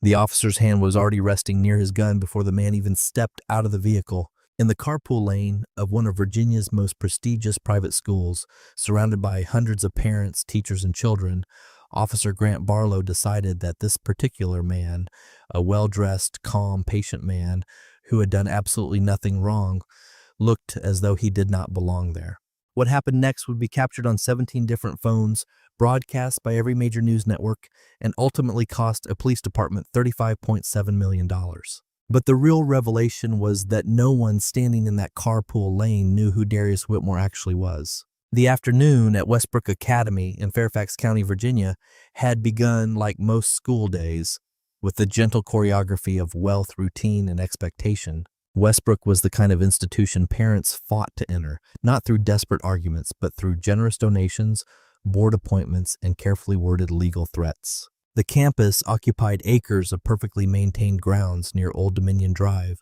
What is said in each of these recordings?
The officer's hand was already resting near his gun before the man even stepped out of the vehicle. In the carpool lane of one of Virginia's most prestigious private schools, surrounded by hundreds of parents, teachers, and children, Officer Grant Barlow decided that this particular man, a well-dressed, calm, patient man who had done absolutely nothing wrong, looked as though he did not belong there. What happened next would be captured on 17 different phones, broadcast by every major news network, and ultimately cost a police department $35.7 million. But the real revelation was that no one standing in that carpool lane knew who Darius Whitmore actually was. The afternoon at Westbrook Academy in Fairfax County, Virginia, had begun like most school days, with the gentle choreography of wealth, routine, and expectation. Westbrook was the kind of institution parents fought to enter, not through desperate arguments, but through generous donations, board appointments, and carefully worded legal threats. The campus occupied acres of perfectly maintained grounds near Old Dominion Drive.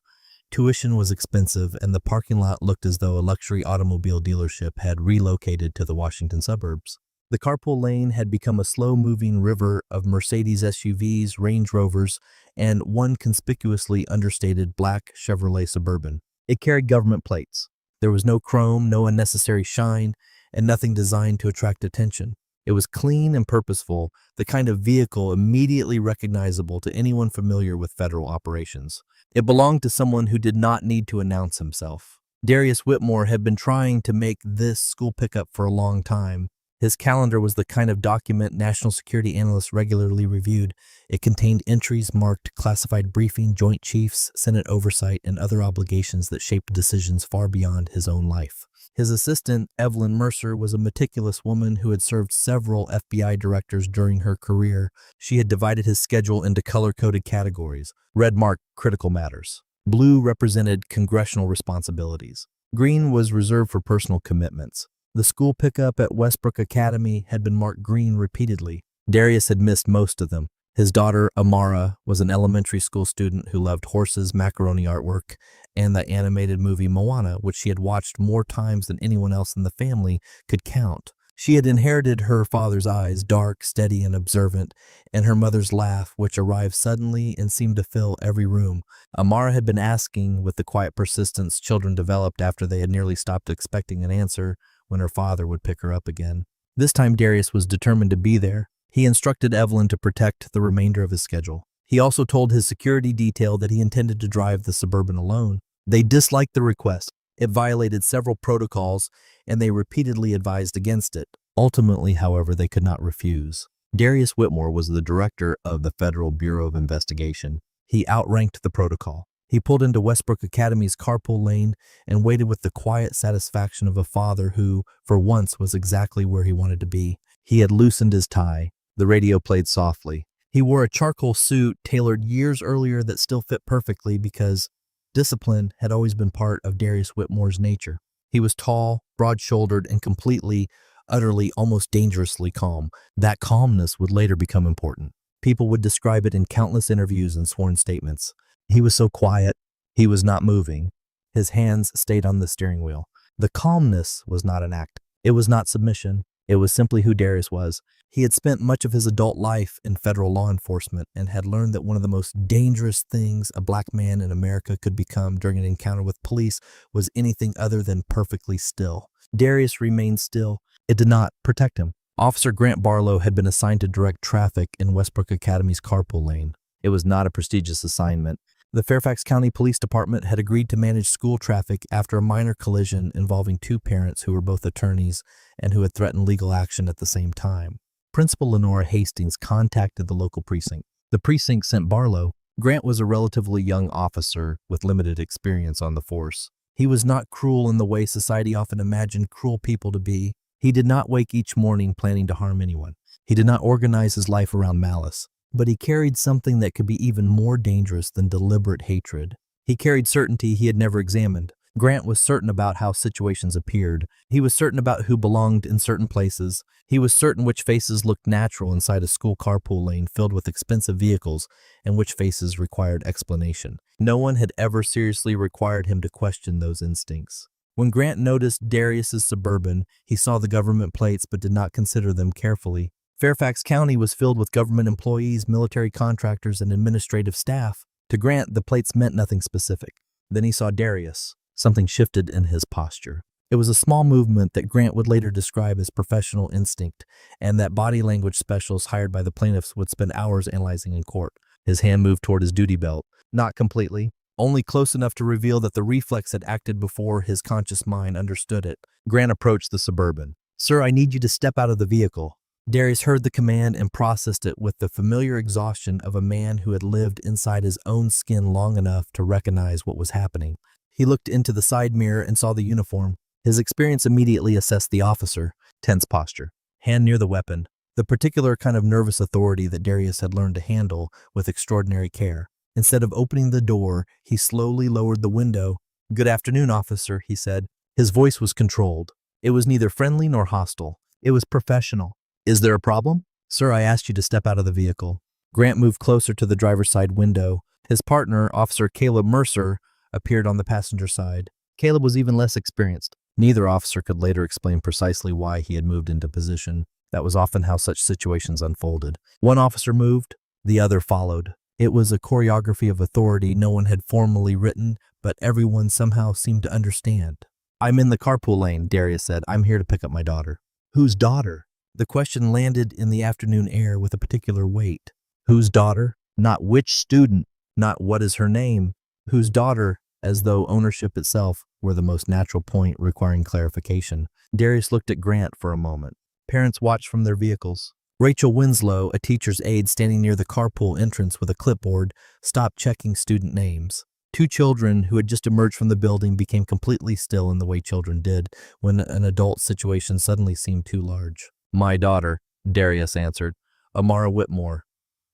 Tuition was expensive, and the parking lot looked as though a luxury automobile dealership had relocated to the Washington suburbs. The carpool lane had become a slow-moving river of Mercedes SUVs, Range Rovers, and one conspicuously understated black Chevrolet Suburban. It carried government plates. There was no chrome, no unnecessary shine, and nothing designed to attract attention. It was clean and purposeful, the kind of vehicle immediately recognizable to anyone familiar with federal operations. It belonged to someone who did not need to announce himself. Darius Whitmore had been trying to make this school pickup for a long time. His calendar was the kind of document national security analysts regularly reviewed. It contained entries marked classified briefing, joint chiefs, Senate oversight, and other obligations that shaped decisions far beyond his own life. His assistant, Evelyn Mercer, was a meticulous woman who had served several FBI directors during her career. She had divided his schedule into color-coded categories. Red marked critical matters. Blue represented congressional responsibilities. Green was reserved for personal commitments. The school pickup at Westbrook Academy had been marked green repeatedly. Darius had missed most of them. His daughter, Amara, was an elementary school student who loved horses, macaroni artwork, and the animated movie Moana, which she had watched more times than anyone else in the family could count. She had inherited her father's eyes, dark, steady, and observant, and her mother's laugh, which arrived suddenly and seemed to fill every room. Amara had been asking with the quiet persistence children developed after they had nearly stopped expecting an answer when her father would pick her up again. This time Darius was determined to be there. He instructed Evelyn to protect the remainder of his schedule. He also told his security detail that he intended to drive the Suburban alone. They disliked the request. It violated several protocols, and they repeatedly advised against it. Ultimately, however, they could not refuse. Darius Whitmore was the director of the Federal Bureau of Investigation. He outranked the protocol. He pulled into Westbrook Academy's carpool lane and waited with the quiet satisfaction of a father who, for once, was exactly where he wanted to be. He had loosened his tie. The radio played softly. He wore a charcoal suit tailored years earlier that still fit perfectly because discipline had always been part of Darius Whitmore's nature. He was tall, broad-shouldered, and completely, utterly, almost dangerously calm. That calmness would later become important. People would describe it in countless interviews and sworn statements. He was so quiet, he was not moving. His hands stayed on the steering wheel. The calmness was not an act. It was not submission. It was simply who Darius was. He had spent much of his adult life in federal law enforcement and had learned that one of the most dangerous things a black man in America could become during an encounter with police was anything other than perfectly still. Darius remained still. It did not protect him. Officer Grant Barlow had been assigned to direct traffic in Westbrook Academy's carpool lane. It was not a prestigious assignment. The Fairfax County Police Department had agreed to manage school traffic after a minor collision involving two parents who were both attorneys and who had threatened legal action at the same time. Principal Lenora Hastings contacted the local precinct. The precinct sent Barlow. Grant was a relatively young officer with limited experience on the force. He was not cruel in the way society often imagined cruel people to be. He did not wake each morning planning to harm anyone. He did not organize his life around malice. But he carried something that could be even more dangerous than deliberate hatred. He carried certainty he had never examined. Grant was certain about how situations appeared. He was certain about who belonged in certain places. He was certain which faces looked natural inside a school carpool lane filled with expensive vehicles and which faces required explanation. No one had ever seriously required him to question those instincts. When Grant noticed Darius's Suburban, he saw the government plates but did not consider them carefully. Fairfax County was filled with government employees, military contractors, and administrative staff. To Grant, the plates meant nothing specific. Then he saw Darius. Something shifted in his posture. It was a small movement that Grant would later describe as professional instinct, and that body language specialists hired by the plaintiffs would spend hours analyzing in court. His hand moved toward his duty belt. Not completely, only close enough to reveal that the reflex had acted before his conscious mind understood it. Grant approached the Suburban. "Sir, I need you to step out of the vehicle." Darius heard the command and processed it with the familiar exhaustion of a man who had lived inside his own skin long enough to recognize what was happening. He looked into the side mirror and saw the uniform. His experience immediately assessed the officer. Tense posture, hand near the weapon, the particular kind of nervous authority that Darius had learned to handle with extraordinary care. Instead of opening the door, he slowly lowered the window. "Good afternoon, officer," he said. His voice was controlled. It was neither friendly nor hostile. It was professional. "Is there a problem?" "Sir, I asked you to step out of the vehicle." Grant moved closer to the driver's side window. His partner, Officer Caleb Mercer, appeared on the passenger side. Caleb was even less experienced. Neither officer could later explain precisely why he had moved into position. That was often how such situations unfolded. One officer moved, the other followed. It was a choreography of authority no one had formally written, but everyone somehow seemed to understand. "I'm in the carpool lane," Darius said. "I'm here to pick up my daughter." "Whose daughter?" The question landed in the afternoon air with a particular weight. Whose daughter? Not which student, not what is her name. Whose daughter, as though ownership itself were the most natural point requiring clarification. Darius looked at Grant for a moment. Parents watched from their vehicles. Rachel Winslow, a teacher's aide standing near the carpool entrance with a clipboard, stopped checking student names. Two children who had just emerged from the building became completely still in the way children did when an adult situation suddenly seemed too large. "My daughter," Darius answered. "Amara Whitmore,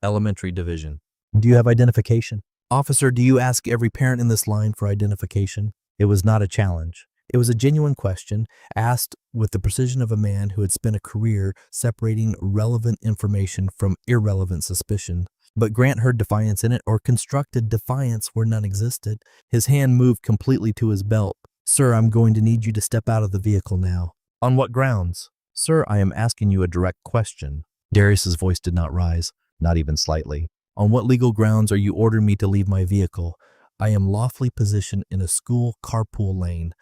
Elementary Division." "Do you have identification?" "Officer, do you ask every parent in this line for identification?" It was not a challenge. It was a genuine question, asked with the precision of a man who had spent a career separating relevant information from irrelevant suspicion. But Grant heard defiance in it, or constructed defiance where none existed. His hand moved completely to his belt. "Sir, I'm going to need you to step out of the vehicle now." "On what grounds?" "Sir, I am asking you a direct question." Darius's voice did not rise, not even slightly. "On what legal grounds are you ordering me to leave my vehicle? I am lawfully positioned in a school carpool lane.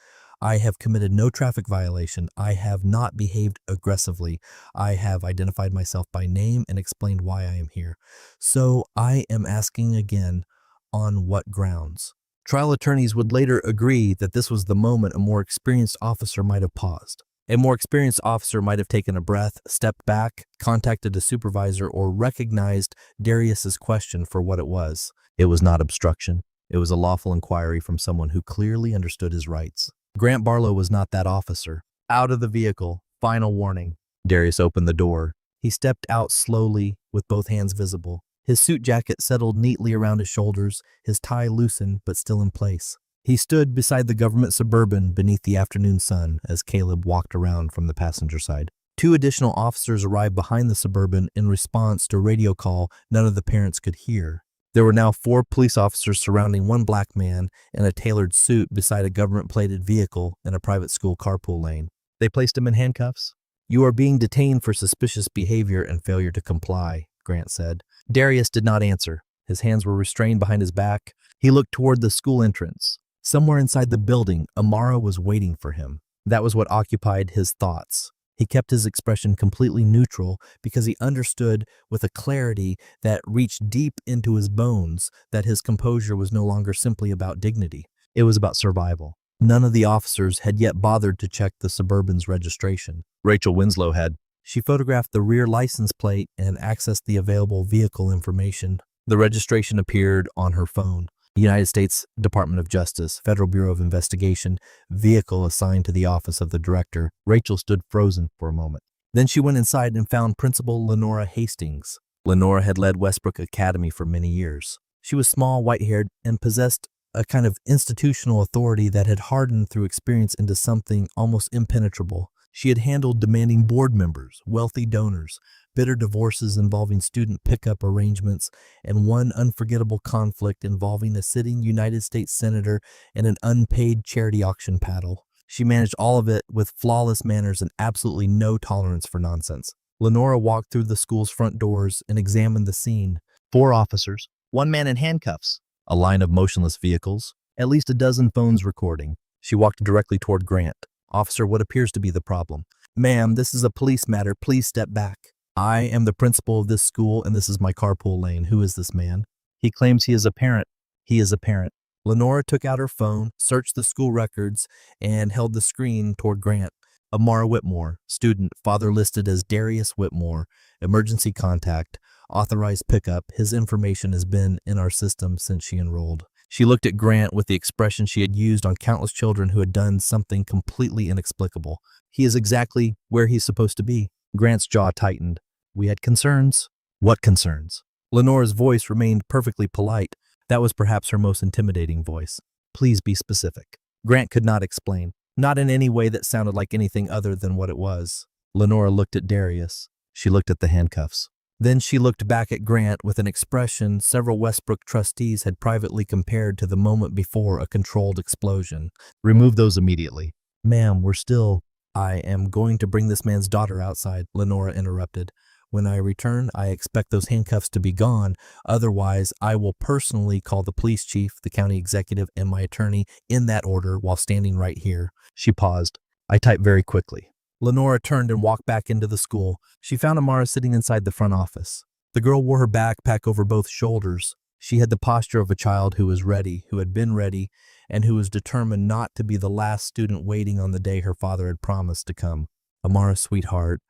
I have committed no traffic violation. I have not behaved aggressively. I have identified myself by name and explained why I am here. So I am asking again, on what grounds?" Trial attorneys would later agree that this was the moment a more experienced officer might have paused. A more experienced officer might have taken a breath, stepped back, contacted a supervisor, or recognized Darius's question for what it was. It was not obstruction. It was a lawful inquiry from someone who clearly understood his rights. Grant Barlow was not that officer. "Out of the vehicle. Final warning." Darius opened the door. He stepped out slowly, with both hands visible. His suit jacket settled neatly around his shoulders, his tie loosened but still in place. He stood beside the government Suburban beneath the afternoon sun as Caleb walked around from the passenger side. Two additional officers arrived behind the Suburban in response to a radio call none of the parents could hear. There were now 4 police officers surrounding one black man in a tailored suit beside a government-plated vehicle in a private school carpool lane. They placed him in handcuffs. "You are being detained for suspicious behavior and failure to comply," Grant said. Darius did not answer. His hands were restrained behind his back. He looked toward the school entrance. Somewhere inside the building, Amara was waiting for him. That was what occupied his thoughts. He kept his expression completely neutral because he understood with a clarity that reached deep into his bones that his composure was no longer simply about dignity. It was about survival. None of the officers had yet bothered to check the Suburban's registration. Rachel Winslow had. She photographed the rear license plate and accessed the available vehicle information. The registration appeared on her phone. United States Department of Justice, Federal Bureau of Investigation, vehicle assigned to the office of the director. Rachel stood frozen for a moment. Then she went inside and found Principal Lenora Hastings. Lenora had led Westbrook Academy for many years. She was small, white-haired, and possessed a kind of institutional authority that had hardened through experience into something almost impenetrable. She had handled demanding board members, wealthy donors, bitter divorces involving student pickup arrangements, and one unforgettable conflict involving a sitting United States senator and an unpaid charity auction paddle. She managed all of it with flawless manners and absolutely no tolerance for nonsense. Lenora walked through the school's front doors and examined the scene. 4 officers, 1 man in handcuffs, a line of motionless vehicles, at least a dozen phones recording. She walked directly toward Grant. Officer, what appears to be the problem? Ma'am, this is a police matter. Please step back. I am the principal of this school, and this is my carpool lane. Who is this man? He claims he is a parent. He is a parent. Lenora took out her phone, searched the school records, and held the screen toward Grant. Amara Whitmore, student, father listed as Darius Whitmore, emergency contact, authorized pickup. His information has been in our system since she enrolled. She looked at Grant with the expression she had used on countless children who had done something completely inexplicable. He is exactly where he's supposed to be. Grant's jaw tightened. We had concerns. What concerns? Lenora's voice remained perfectly polite. That was perhaps her most intimidating voice. Please be specific. Grant could not explain, not in any way that sounded like anything other than what it was. Lenora looked at Darius. She looked at the handcuffs. Then she looked back at Grant with an expression several Westbrook trustees had privately compared to the moment before a controlled explosion. Remove those immediately. Ma'am, we're still... I am going to bring this man's daughter outside, Lenora interrupted. When I return, I expect those handcuffs to be gone. Otherwise, I will personally call the police chief, the county executive, and my attorney in that order while standing right here. She paused. I typed very quickly. Lenora turned and walked back into the school. She found Amara sitting inside the front office. The girl wore her backpack over both shoulders. She had the posture of a child who was ready, who had been ready, and who was determined not to be the last student waiting on the day her father had promised to come. Amara, sweetheart,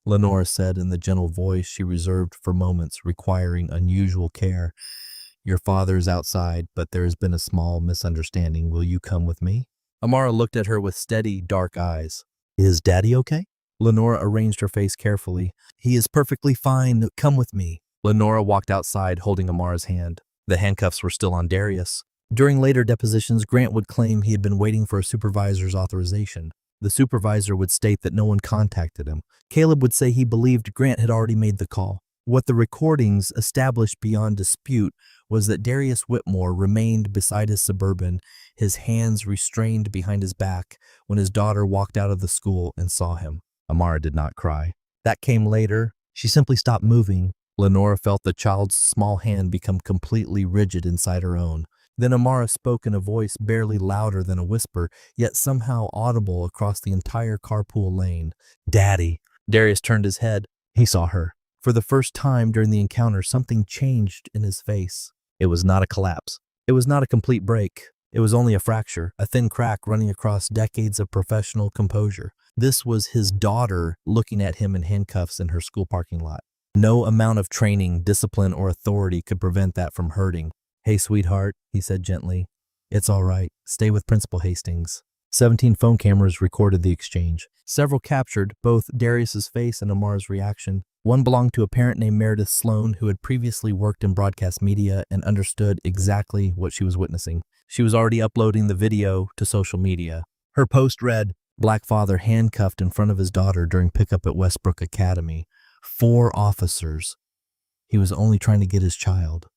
Lenora said in the gentle voice she reserved for moments requiring unusual care. Your father is outside, but there has been a small misunderstanding. Will you come with me? Amara looked at her with steady, dark eyes. Is Daddy okay? Lenora arranged her face carefully. He is perfectly fine. Come with me. Lenora walked outside, holding Amara's hand. The handcuffs were still on Darius. During later depositions, Grant would claim he had been waiting for a supervisor's authorization. The supervisor would state that no one contacted him. Caleb would say he believed Grant had already made the call. What the recordings established beyond dispute was that Darius Whitmore remained beside his Suburban, his hands restrained behind his back, when his daughter walked out of the school and saw him. Amara did not cry. That came later. She simply stopped moving. Lenora felt the child's small hand become completely rigid inside her own. Then Amara spoke in a voice barely louder than a whisper, yet somehow audible across the entire carpool lane. Daddy. Darius turned his head. He saw her. For the first time during the encounter, something changed in his face. It was not a collapse. It was not a complete break. It was only a fracture, a thin crack running across decades of professional composure. This was his daughter looking at him in handcuffs in her school parking lot. No amount of training, discipline, or authority could prevent that from hurting. Hey, sweetheart, he said gently. It's all right. Stay with Principal Hastings. 17 phone cameras recorded the exchange. Several captured both Darius's face and Amara's reaction. One belonged to a parent named Meredith Sloan who had previously worked in broadcast media and understood exactly what she was witnessing. She was already uploading the video to social media. Her post read, Black father handcuffed in front of his daughter during pickup at Westbrook Academy. 4 officers. He was only trying to get his child.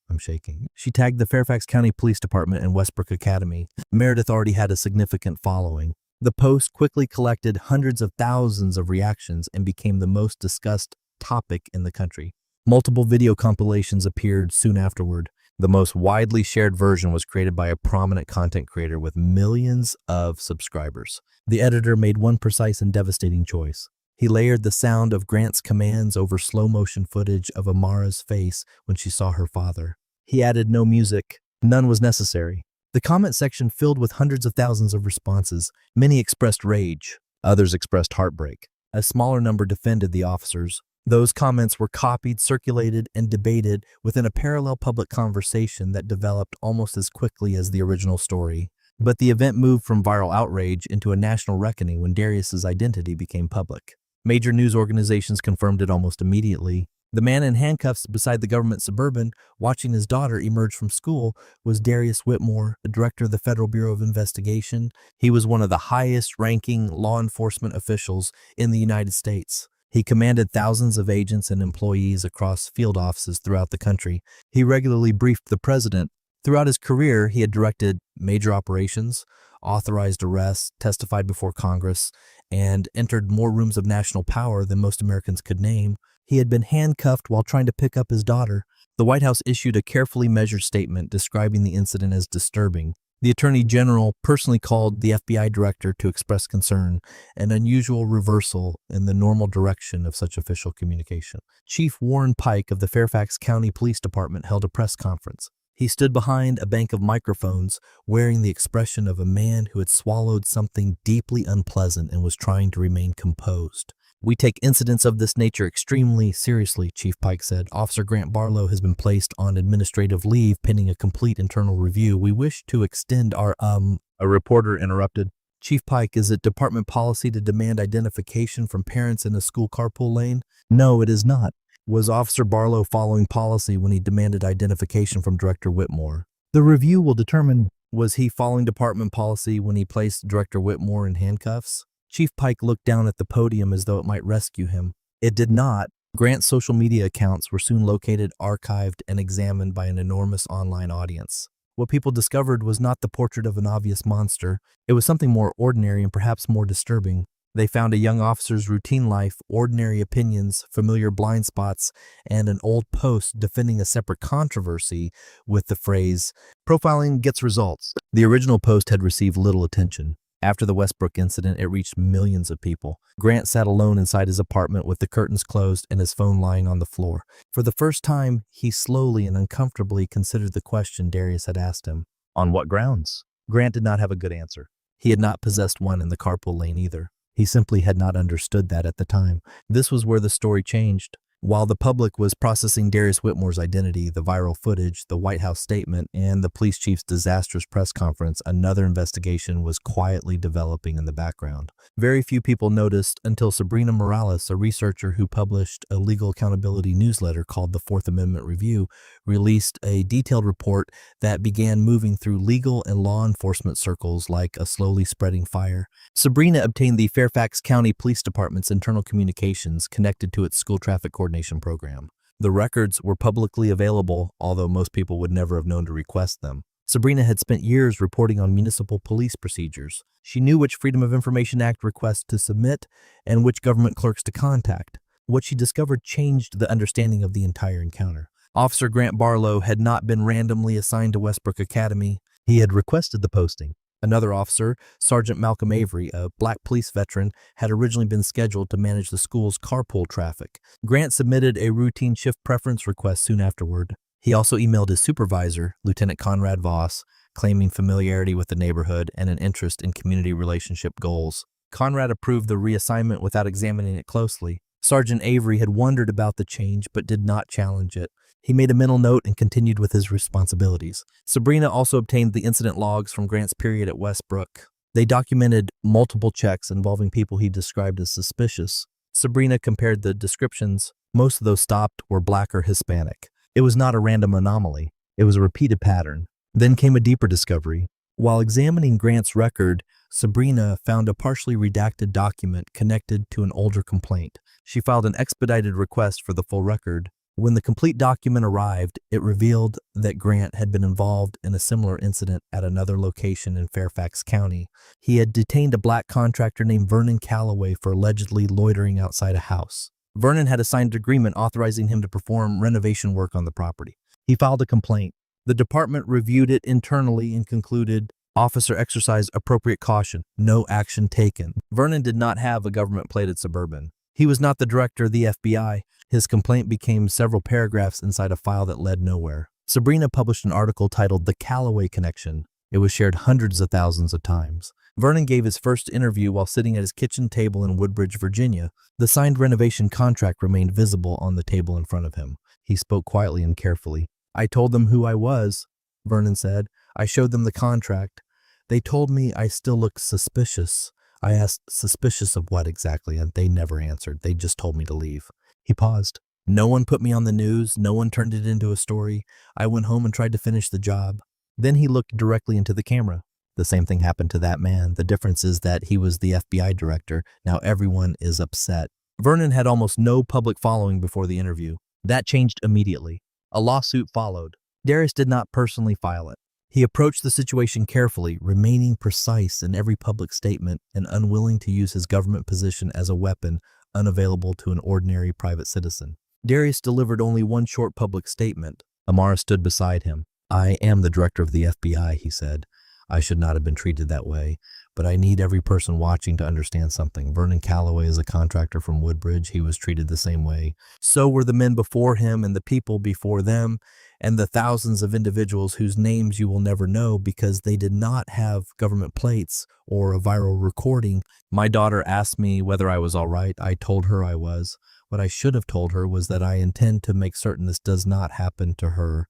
I'm shaking. She tagged the Fairfax County Police Department and Westbrook Academy. Meredith already had a significant following. The post quickly collected hundreds of thousands of reactions and became the most discussed topic in the country. Multiple video compilations appeared soon afterward. The most widely shared version was created by a prominent content creator with millions of subscribers. The editor made one precise and devastating choice. He layered the sound of Grant's commands over slow-motion footage of Amara's face when she saw her father. He added no music. None was necessary. The comment section filled with hundreds of thousands of responses. Many expressed rage. Others expressed heartbreak. A smaller number defended the officers. Those comments were copied, circulated, and debated within a parallel public conversation that developed almost as quickly as the original story. But the event moved from viral outrage into a national reckoning when Darius's identity became public. Major news organizations confirmed it almost immediately. The man in handcuffs beside the government Suburban, watching his daughter emerge from school, was Darius Whitmore, the director of the Federal Bureau of Investigation. He was one of the highest-ranking law enforcement officials in the United States. He commanded thousands of agents and employees across field offices throughout the country. He regularly briefed the president. Throughout his career, he had directed major operations, authorized arrests, testified before Congress, and entered more rooms of national power than most Americans could name. He had been handcuffed while trying to pick up his daughter. The White House issued a carefully measured statement describing the incident as disturbing. The Attorney General personally called the FBI director to express concern, an unusual reversal in the normal direction of such official communication. Chief Warren Pike of the Fairfax County Police Department held a press conference. He stood behind a bank of microphones, wearing the expression of a man who had swallowed something deeply unpleasant and was trying to remain composed. "We take incidents of this nature extremely seriously," Chief Pike said. "Officer Grant Barlow has been placed on administrative leave pending a complete internal review. We wish to extend our, A reporter interrupted. "Chief Pike, is it department policy to demand identification from parents in a school carpool lane?" "No, it is not." "Was Officer Barlow following policy when he demanded identification from Director Whitmore?" "The review will determine." "Was he following department policy when he placed Director Whitmore in handcuffs?" Chief Pike looked down at the podium as though it might rescue him. It did not. Grant's social media accounts were soon located, archived, and examined by an enormous online audience. What people discovered was not the portrait of an obvious monster. It was something more ordinary and perhaps more disturbing. They found a young officer's routine life, ordinary opinions, familiar blind spots, and an old post defending a separate controversy with the phrase, "Profiling gets results." The original post had received little attention. After the Westbrook incident, it reached millions of people. Grant sat alone inside his apartment with the curtains closed and his phone lying on the floor. For the first time, he slowly and uncomfortably considered the question Darius had asked him. On what grounds? Grant did not have a good answer. He had not possessed one in the carpool lane either. He simply had not understood that at the time. This was where the story changed. While the public was processing Darius Whitmore's identity, the viral footage, the White House statement, and the police chief's disastrous press conference, another investigation was quietly developing in the background. Very few people noticed until Sabrina Morales, a researcher who published a legal accountability newsletter called the Fourth Amendment Review, released a detailed report that began moving through legal and law enforcement circles like a slowly spreading fire. Sabrina obtained the Fairfax County Police Department's internal communications connected to its school traffic coordination program. The records were publicly available, although most people would never have known to request them. Sabrina had spent years reporting on municipal police procedures. She knew which Freedom of Information Act requests to submit and which government clerks to contact. What she discovered changed the understanding of the entire encounter. Officer Grant Barlow had not been randomly assigned to Westbrook Academy. He had requested the posting. Another officer, Sergeant Malcolm Avery, a black police veteran, had originally been scheduled to manage the school's carpool traffic. Grant submitted a routine shift preference request soon afterward. He also emailed his supervisor, Lieutenant Conrad Voss, claiming familiarity with the neighborhood and an interest in community relationship goals. Conrad approved the reassignment without examining it closely. Sergeant Avery had wondered about the change but did not challenge it. He made a mental note and continued with his responsibilities. Sabrina also obtained the incident logs from Grant's period at Westbrook. They documented multiple checks involving people he described as suspicious. Sabrina compared the descriptions. Most of those stopped were black or Hispanic. It was not a random anomaly. It was a repeated pattern. Then came a deeper discovery. While examining Grant's record, Sabrina found a partially redacted document connected to an older complaint. She filed an expedited request for the full record. When the complete document arrived, it revealed that Grant had been involved in a similar incident at another location in Fairfax County. He had detained a black contractor named Vernon Calloway for allegedly loitering outside a house. Vernon had a signed agreement authorizing him to perform renovation work on the property. He filed a complaint. The department reviewed it internally and concluded, "Officer exercised appropriate caution, no action taken." Vernon did not have a government-plated Suburban. He was not the director of the FBI. His complaint became several paragraphs inside a file that led nowhere. Sabrina published an article titled "The Calloway Connection." It was shared hundreds of thousands of times. Vernon gave his first interview while sitting at his kitchen table in Woodbridge, Virginia. The signed renovation contract remained visible on the table in front of him. He spoke quietly and carefully. "I told them who I was," Vernon said. "I showed them the contract. They told me I still looked suspicious. I asked, suspicious of what exactly, and they never answered. They just told me to leave." He paused. "No one put me on the news. No one turned it into a story. I went home and tried to finish the job." Then he looked directly into the camera. The same thing happened to that man. The difference is that he was the FBI director. Now everyone is upset. Vernon had almost no public following before the interview. That changed immediately. A lawsuit followed. Darius did not personally file it. He approached the situation carefully, remaining precise in every public statement and unwilling to use his government position as a weapon unavailable to an ordinary private citizen. Darius delivered only one short public statement. Amara stood beside him. "I am the director of the FBI," he said. "I should not have been treated that way, but I need every person watching to understand something. Vernon Calloway is a contractor from Woodbridge. He was treated the same way. So were the men before him and the people before them, and the thousands of individuals whose names you will never know because they did not have government plates or a viral recording. My daughter asked me whether I was all right. I told her I was. What I should have told her was that I intend to make certain this does not happen to her,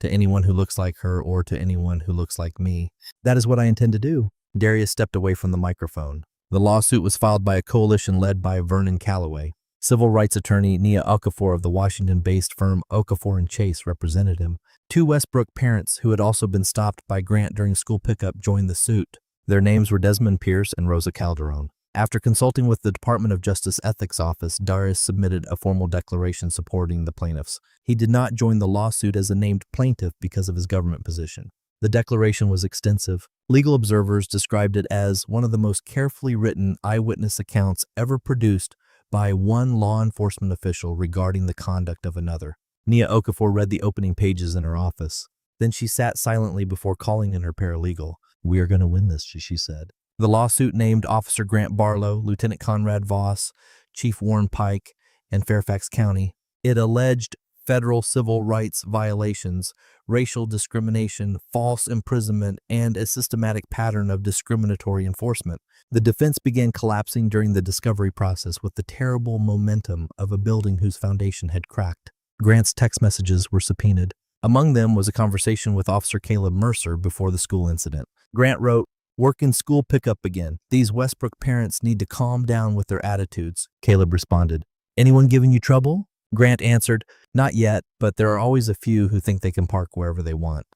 to anyone who looks like her, or to anyone who looks like me. That is what I intend to do." Darius stepped away from the microphone. The lawsuit was filed by a coalition led by Vernon Calloway. Civil rights attorney Nia Okafor of the Washington-based firm Okafor and Chase represented him. Two Westbrook parents who had also been stopped by Grant during school pickup joined the suit. Their names were Desmond Pierce and Rosa Calderon. After consulting with the Department of Justice Ethics Office, Darius submitted a formal declaration supporting the plaintiffs. He did not join the lawsuit as a named plaintiff because of his government position. The declaration was extensive. Legal observers described it as one of the most carefully written eyewitness accounts ever produced by one law enforcement official regarding the conduct of another. Nia Okafor read the opening pages in her office. Then she sat silently before calling in her paralegal. "We are going to win this," she said. The lawsuit named Officer Grant Barlow, Lieutenant Conrad Voss, Chief Warren Pike, and Fairfax County. It alleged federal civil rights violations, racial discrimination, false imprisonment, and a systematic pattern of discriminatory enforcement. The defense began collapsing during the discovery process with the terrible momentum of a building whose foundation had cracked. Grant's text messages were subpoenaed. Among them was a conversation with Officer Caleb Mercer before the school incident. Grant wrote, "Work in school pickup again. These Westbrook parents need to calm down with their attitudes." Caleb responded, "Anyone giving you trouble?" Grant answered, "Not yet, but there are always a few who think they can park wherever they want.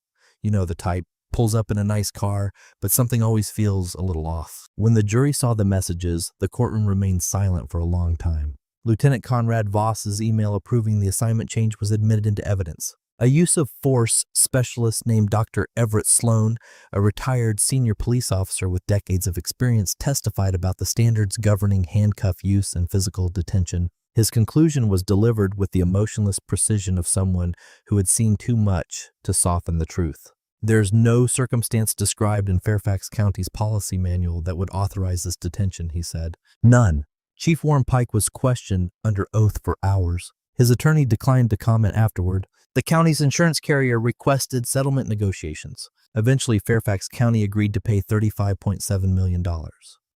You know the type, pulls up in a nice car, but something always feels a little off." When the jury saw the messages, the courtroom remained silent for a long time. Lieutenant Conrad Voss's email approving the assignment change was admitted into evidence. A use of force specialist named Dr. Everett Sloan, a retired senior police officer with decades of experience, testified about the standards governing handcuff use and physical detention. His conclusion was delivered with the emotionless precision of someone who had seen too much to soften the truth. "There's no circumstance described in Fairfax County's policy manual that would authorize this detention," he said. "None." Chief Warren Pike was questioned under oath for hours. His attorney declined to comment afterward. The county's insurance carrier requested settlement negotiations. Eventually, Fairfax County agreed to pay $35.7 million.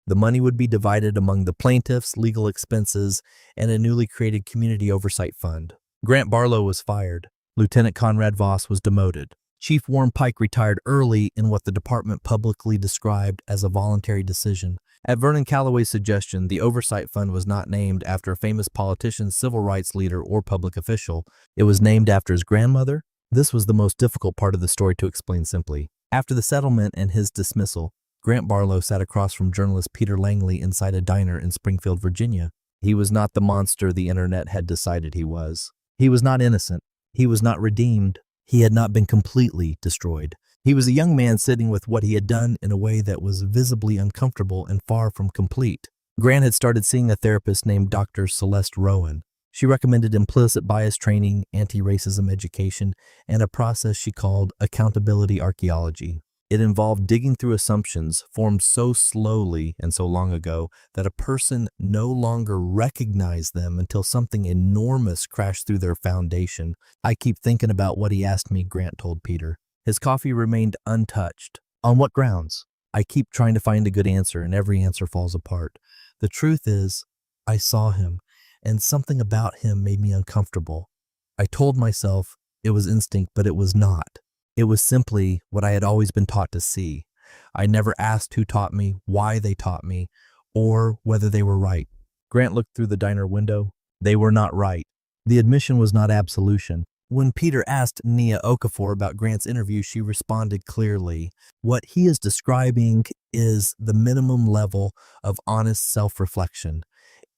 The money would be divided among the plaintiffs, legal expenses, and a newly created community oversight fund. Grant Barlow was fired. Lieutenant Conrad Voss was demoted. Chief Warren Pike retired early in what the department publicly described as a voluntary decision. At Vernon Calloway's suggestion, the oversight fund was not named after a famous politician, civil rights leader, or public official. It was named after his grandmother. This was the most difficult part of the story to explain simply. After the settlement and his dismissal, Grant Barlow sat across from journalist Peter Langley inside a diner in Springfield, Virginia. He was not the monster the internet had decided he was. He was not innocent. He was not redeemed. He had not been completely destroyed. He was a young man sitting with what he had done in a way that was visibly uncomfortable and far from complete. Grant had started seeing a therapist named Dr. Celeste Rowan. She recommended implicit bias training, anti-racism education, and a process she called accountability archaeology. It involved digging through assumptions formed so slowly and so long ago that a person no longer recognized them until something enormous crashed through their foundation. "I keep thinking about what he asked me," Grant told Peter. His coffee remained untouched. "On what grounds?" "I keep trying to find a good answer, and every answer falls apart. The truth is, I saw him, and something about him made me uncomfortable. I told myself it was instinct, but it was not. It was simply what I had always been taught to see. I never asked who taught me, why they taught me, or whether they were right." Grant looked through the diner window. They were not right. The admission was not absolution. When Peter asked Nia Okafor about Grant's interview, she responded clearly. "What he is describing is the minimum level of honest self-reflection.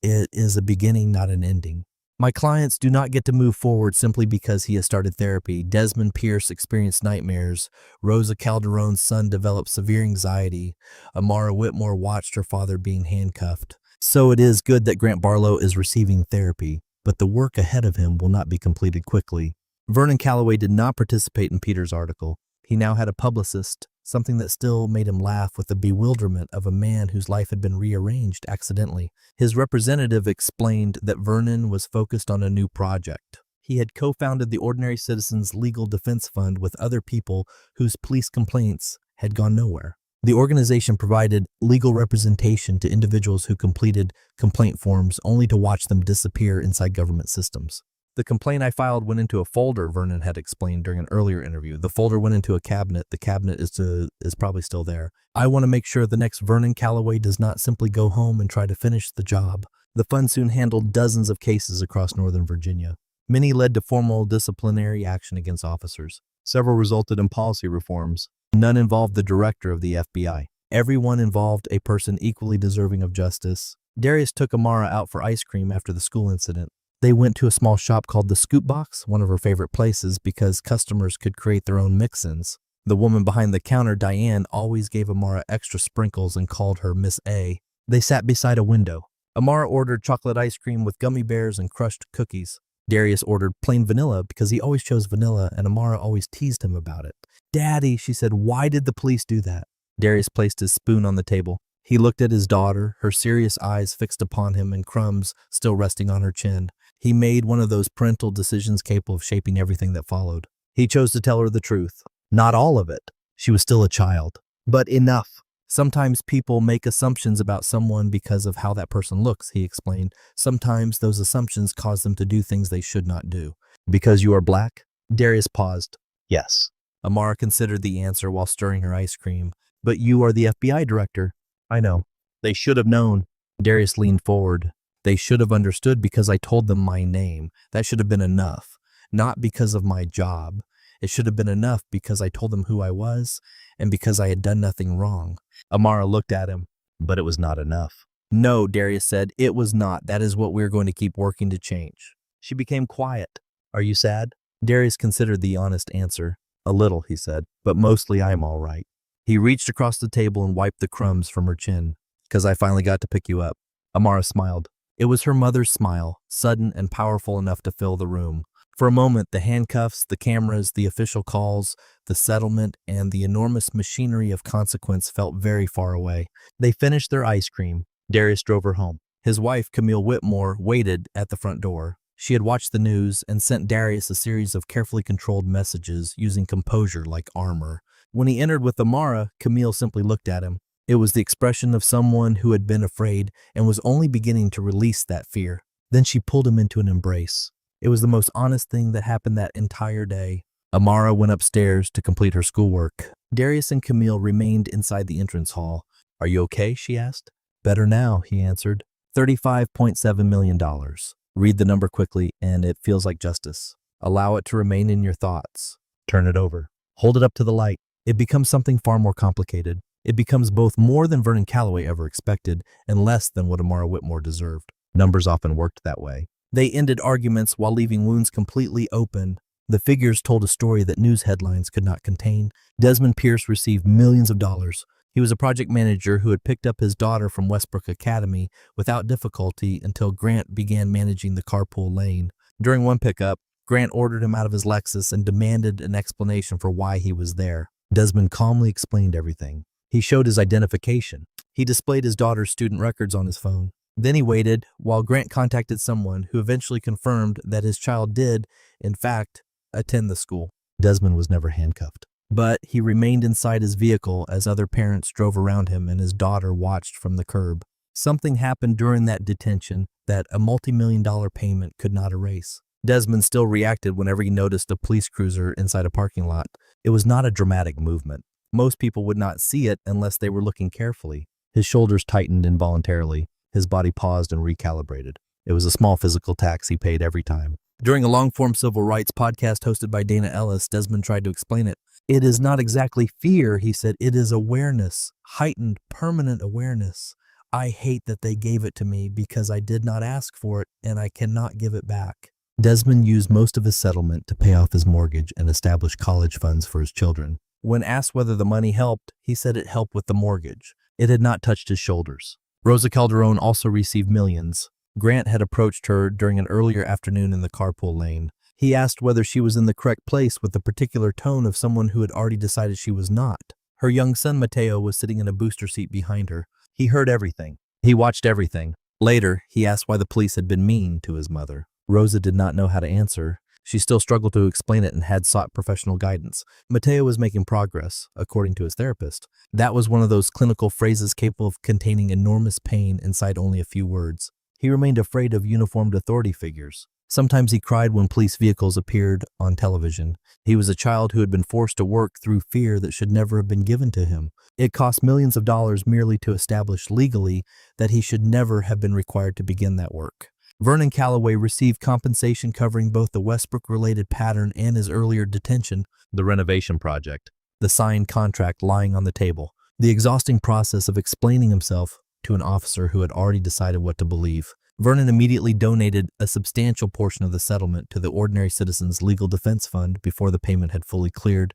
It is a beginning, not an ending." My clients do not get to move forward simply because he has started therapy. Desmond Pierce experienced nightmares. Rosa Calderon's son developed severe anxiety. Amara Whitmore watched her father being handcuffed. So it is good that Grant Barlow is receiving therapy, but the work ahead of him will not be completed quickly. Vernon Calloway did not participate in Peter's article. He now had a publicist, something that still made him laugh with the bewilderment of a man whose life had been rearranged accidentally. His representative explained that Vernon was focused on a new project. He had co-founded the Ordinary Citizens Legal Defense Fund with other people whose police complaints had gone nowhere. The organization provided legal representation to individuals who completed complaint forms only to watch them disappear inside government systems. The complaint I filed went into a folder, Vernon had explained during an earlier interview. The folder went into a cabinet. The cabinet is probably still there. I want to make sure the next Vernon Calloway does not simply go home and try to finish the job. The fund soon handled dozens of cases across Northern Virginia. Many led to formal disciplinary action against officers. Several resulted in policy reforms. None involved the director of the FBI. Everyone involved a person equally deserving of justice. Darius took Amara out for ice cream after the school incident. They went to a small shop called the Scoop Box, one of her favorite places, because customers could create their own mix-ins. The woman behind the counter, Diane, always gave Amara extra sprinkles and called her Miss A. They sat beside a window. Amara ordered chocolate ice cream with gummy bears and crushed cookies. Darius ordered plain vanilla because he always chose vanilla, and Amara always teased him about it. "Daddy," she said, "why did the police do that?" Darius placed his spoon on the table. He looked at his daughter, her serious eyes fixed upon him and crumbs still resting on her chin. He made one of those parental decisions capable of shaping everything that followed. He chose to tell her the truth. Not all of it. She was still a child. But enough. Sometimes people make assumptions about someone because of how that person looks, he explained. Sometimes those assumptions cause them to do things they should not do. Because you are black? Darius paused. Yes. Amara considered the answer while stirring her ice cream. But you are the FBI director. I know. They should have known. Darius leaned forward. They should have understood because I told them my name. That should have been enough. Not because of my job. It should have been enough because I told them who I was and because I had done nothing wrong. Amara looked at him, but it was not enough. No, Darius said, it was not. That is what we're going to keep working to change. She became quiet. Are you sad? Darius considered the honest answer. A little, he said, but mostly I am all right. He reached across the table and wiped the crumbs from her chin. Because I finally got to pick you up. Amara smiled. It was her mother's smile, sudden and powerful enough to fill the room. For a moment, the handcuffs, the cameras, the official calls, the settlement, and the enormous machinery of consequence felt very far away. They finished their ice cream. Darius drove her home. His wife, Camille Whitmore, waited at the front door. She had watched the news and sent Darius a series of carefully controlled messages using composure like armor. When he entered with Amara, Camille simply looked at him. It was the expression of someone who had been afraid and was only beginning to release that fear. Then she pulled him into an embrace. It was the most honest thing that happened that entire day. Amara went upstairs to complete her schoolwork. Darius and Camille remained inside the entrance hall. Are you okay? She asked. Better now, he answered. $35.7 million. Read the number quickly and it feels like justice. Allow it to remain in your thoughts. Turn it over. Hold it up to the light. It becomes something far more complicated. It becomes both more than Vernon Calloway ever expected and less than what Amara Whitmore deserved. Numbers often worked that way. They ended arguments while leaving wounds completely open. The figures told a story that news headlines could not contain. Desmond Pierce received millions of dollars. He was a project manager who had picked up his daughter from Westbrook Academy without difficulty until Grant began managing the carpool lane. During one pickup, Grant ordered him out of his Lexus and demanded an explanation for why he was there. Desmond calmly explained everything. He showed his identification. He displayed his daughter's student records on his phone. Then he waited while Grant contacted someone who eventually confirmed that his child did, in fact, attend the school. Desmond was never handcuffed. But he remained inside his vehicle as other parents drove around him and his daughter watched from the curb. Something happened during that detention that a multi-million-dollar payment could not erase. Desmond still reacted whenever he noticed a police cruiser inside a parking lot. It was not a dramatic movement. Most people would not see it unless they were looking carefully. His shoulders tightened involuntarily. His body paused and recalibrated. It was a small physical tax he paid every time. During a long-form civil rights podcast hosted by Dana Ellis, Desmond tried to explain it. It is not exactly fear, he said. It is awareness, heightened, permanent awareness. I hate that they gave it to me because I did not ask for it and I cannot give it back. Desmond used most of his settlement to pay off his mortgage and establish college funds for his children. When asked whether the money helped, he said it helped with the mortgage. It had not touched his shoulders. Rosa Calderon also received millions. Grant had approached her during an earlier afternoon in the carpool lane. He asked whether she was in the correct place with the particular tone of someone who had already decided she was not. Her young son Mateo was sitting in a booster seat behind her. He heard everything. He watched everything. Later, he asked why the police had been mean to his mother. Rosa did not know how to answer. She still struggled to explain it and had sought professional guidance. Mateo was making progress, according to his therapist. That was one of those clinical phrases capable of containing enormous pain inside only a few words. He remained afraid of uniformed authority figures. Sometimes he cried when police vehicles appeared on television. He was a child who had been forced to work through fear that should never have been given to him. It cost millions of dollars merely to establish legally that he should never have been required to begin that work. Vernon Calloway received compensation covering both the Westbrook-related pattern and his earlier detention, the renovation project, the signed contract lying on the table, the exhausting process of explaining himself to an officer who had already decided what to believe. Vernon immediately donated a substantial portion of the settlement to the Ordinary Citizens Legal Defense Fund before the payment had fully cleared.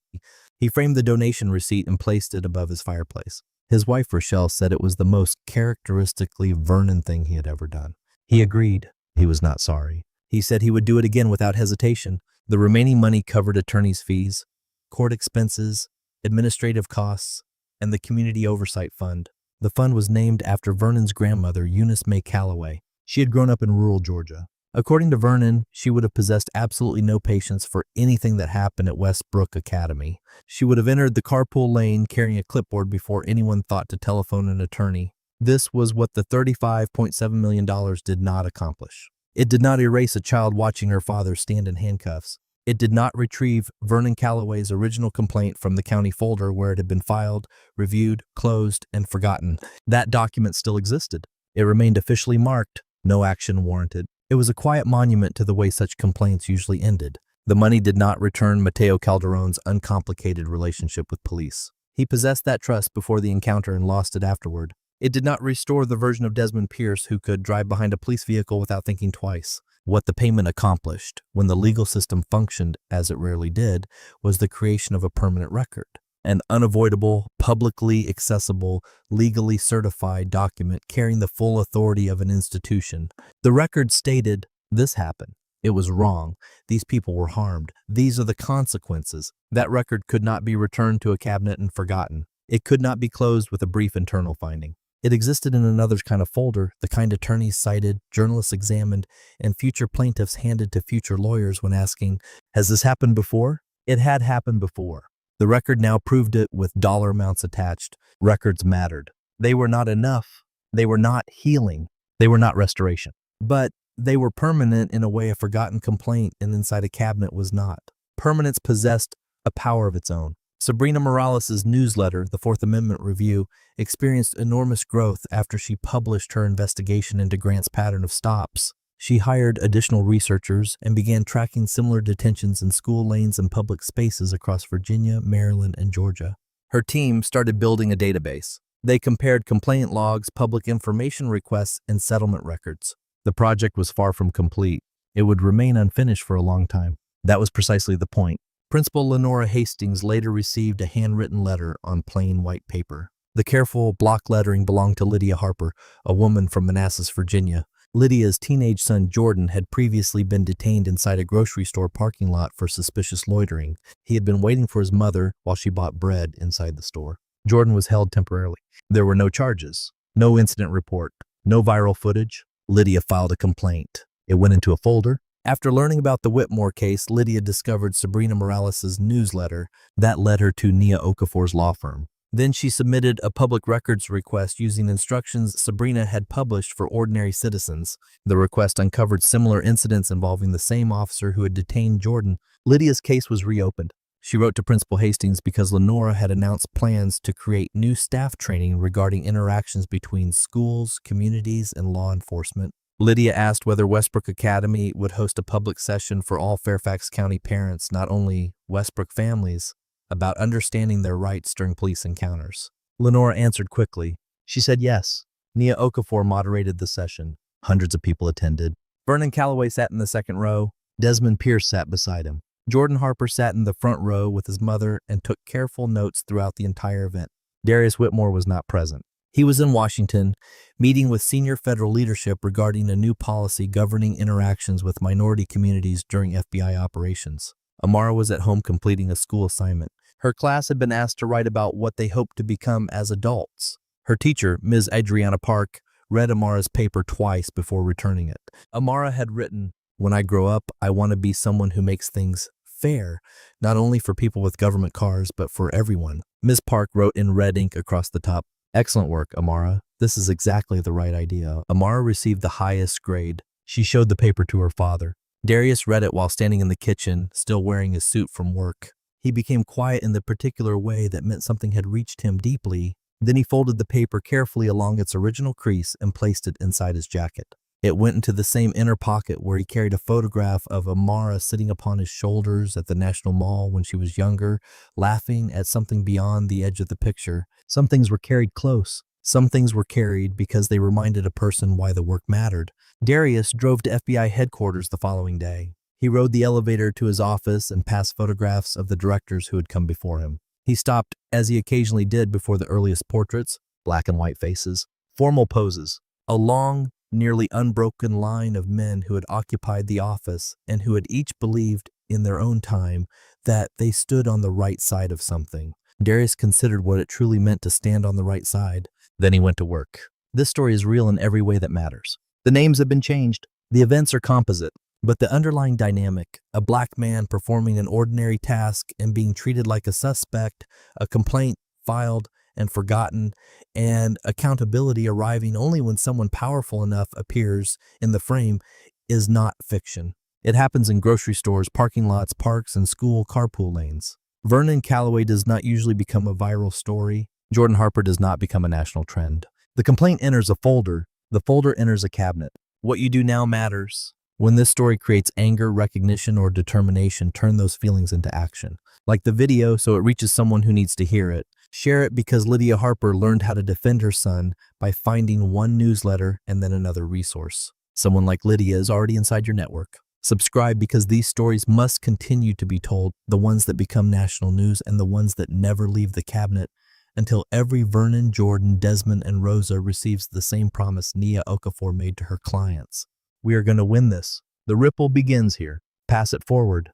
He framed the donation receipt and placed it above his fireplace. His wife, Rochelle, said it was the most characteristically Vernon thing he had ever done. He agreed. He was not sorry. He said he would do it again without hesitation. The remaining money covered attorney's fees, court expenses, administrative costs, and the Community Oversight Fund. The fund was named after Vernon's grandmother, Eunice May Calloway. She had grown up in rural Georgia. According to Vernon, she would have possessed absolutely no patience for anything that happened at Westbrook Academy. She would have entered the carpool lane carrying a clipboard before anyone thought to telephone an attorney. This was what the $35.7 million did not accomplish. It did not erase a child watching her father stand in handcuffs. It did not retrieve Vernon Calloway's original complaint from the county folder where it had been filed, reviewed, closed, and forgotten. That document still existed. It remained officially marked, no action warranted. It was a quiet monument to the way such complaints usually ended. The money did not return Mateo Calderon's uncomplicated relationship with police. He possessed that trust before the encounter and lost it afterward. It did not restore the version of Desmond Pierce who could drive behind a police vehicle without thinking twice. What the payment accomplished, when the legal system functioned, as it rarely did, was the creation of a permanent record. An unavoidable, publicly accessible, legally certified document carrying the full authority of an institution. The record stated, this happened. It was wrong. These people were harmed. These are the consequences. That record could not be returned to a cabinet and forgotten. It could not be closed with a brief internal finding. It existed in another kind of folder, the kind attorneys cited, journalists examined, and future plaintiffs handed to future lawyers when asking, has this happened before? It had happened before. The record now proved it with dollar amounts attached. Records mattered. They were not enough. They were not healing. They were not restoration. But they were permanent in a way a forgotten complaint and inside a cabinet was not. Permanence possessed a power of its own. Sabrina Morales' newsletter, the Fourth Amendment Review, experienced enormous growth after she published her investigation into Grant's pattern of stops. She hired additional researchers and began tracking similar detentions in school lanes and public spaces across Virginia, Maryland, and Georgia. Her team started building a database. They compared complaint logs, public information requests, and settlement records. The project was far from complete. It would remain unfinished for a long time. That was precisely the point. Principal Lenora Hastings later received a handwritten letter on plain white paper. The careful block lettering belonged to Lydia Harper, a woman from Manassas, Virginia. Lydia's teenage son Jordan had previously been detained inside a grocery store parking lot for suspicious loitering. He had been waiting for his mother while she bought bread inside the store. Jordan was held temporarily. There were no charges, no incident report, no viral footage. Lydia filed a complaint. It went into a folder. After learning about the Whitmore case, Lydia discovered Sabrina Morales' newsletter. That led her to Nia Okafor's law firm. Then she submitted a public records request using instructions Sabrina had published for ordinary citizens. The request uncovered similar incidents involving the same officer who had detained Jordan. Lydia's case was reopened. She wrote to Principal Hastings because Lenora had announced plans to create new staff training regarding interactions between schools, communities, and law enforcement. Lydia asked whether Westbrook Academy would host a public session for all Fairfax County parents, not only Westbrook families, about understanding their rights during police encounters. Lenora answered quickly. She said yes. Nia Okafor moderated the session. Hundreds of people attended. Vernon Calloway sat in the second row. Desmond Pierce sat beside him. Jordan Harper sat in the front row with his mother and took careful notes throughout the entire event. Darius Whitmore was not present. He was in Washington, meeting with senior federal leadership regarding a new policy governing interactions with minority communities during FBI operations. Amara was at home completing a school assignment. Her class had been asked to write about what they hoped to become as adults. Her teacher, Ms. Adriana Park, read Amara's paper twice before returning it. Amara had written, "When I grow up, I want to be someone who makes things fair, not only for people with government cars, but for everyone." Ms. Park wrote in red ink across the top, "Excellent work, Amara. This is exactly the right idea." Amara received the highest grade. She showed the paper to her father. Darius read it while standing in the kitchen, still wearing his suit from work. He became quiet in the particular way that meant something had reached him deeply. Then he folded the paper carefully along its original crease and placed it inside his jacket. It went into the same inner pocket where he carried a photograph of Amara sitting upon his shoulders at the National Mall when she was younger, laughing at something beyond the edge of the picture. Some things were carried close. Some things were carried because they reminded a person why the work mattered. Darius drove to FBI headquarters the following day. He rode the elevator to his office and passed photographs of the directors who had come before him. He stopped, as he occasionally did before the earliest portraits, black and white faces, formal poses, a long, nearly unbroken line of men who had occupied the office and who had each believed in their own time that they stood on the right side of something. Darius considered what it truly meant to stand on the right side. Then he went to work. This story is real in every way that matters. The names have been changed. The events are composite. But the underlying dynamic, a black man performing an ordinary task and being treated like a suspect, a complaint filed and forgotten, and accountability arriving only when someone powerful enough appears in the frame, is not fiction. It happens in grocery stores, parking lots, parks, and school carpool lanes. Vernon Calloway does not usually become a viral story. Jordan Harper does not become a national trend. The complaint enters a folder. The folder enters a cabinet. What you do now matters. When this story creates anger, recognition, or determination, turn those feelings into action. Like the video so it reaches someone who needs to hear it. Share it because Lydia Harper learned how to defend her son by finding one newsletter and then another resource. Someone like Lydia is already inside your network. Subscribe because these stories must continue to be told, the ones that become national news and the ones that never leave the cabinet, until every Vernon, Jordan, Desmond, and Rosa receives the same promise Nia Okafor made to her clients. We are going to win this. The ripple begins here. Pass it forward.